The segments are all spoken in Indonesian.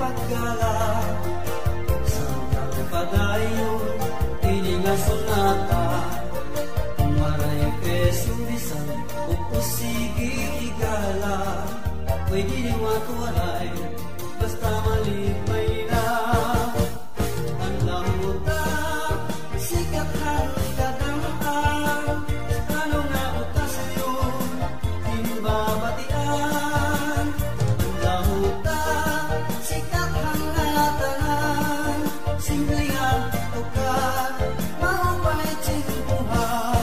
paggala Sangkang padayon Ini nga sonata Maray peso bisan Upusigi igala Pwede ni watuwaray Basta malipay na Ang lamuta Sikat ang kadamtaan Ano nga utas yun Timbabatian Ang lamuta Sikat ang natanan Simple ang tukat Maupay tsimpuhan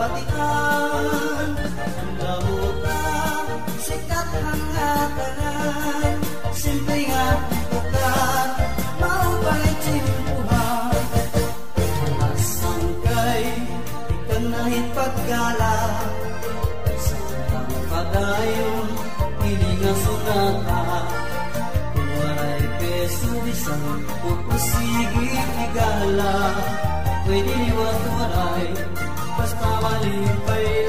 Batian, ang lamuta, sikat ang hatanan, simple nga tukat, maupay tsimpuhan. Nasangkay, ikan nahit paggala, sangkang padayon, hininga sunata, kumaray peso bisang pupusigi igala, pwede niwag waray, basta malipay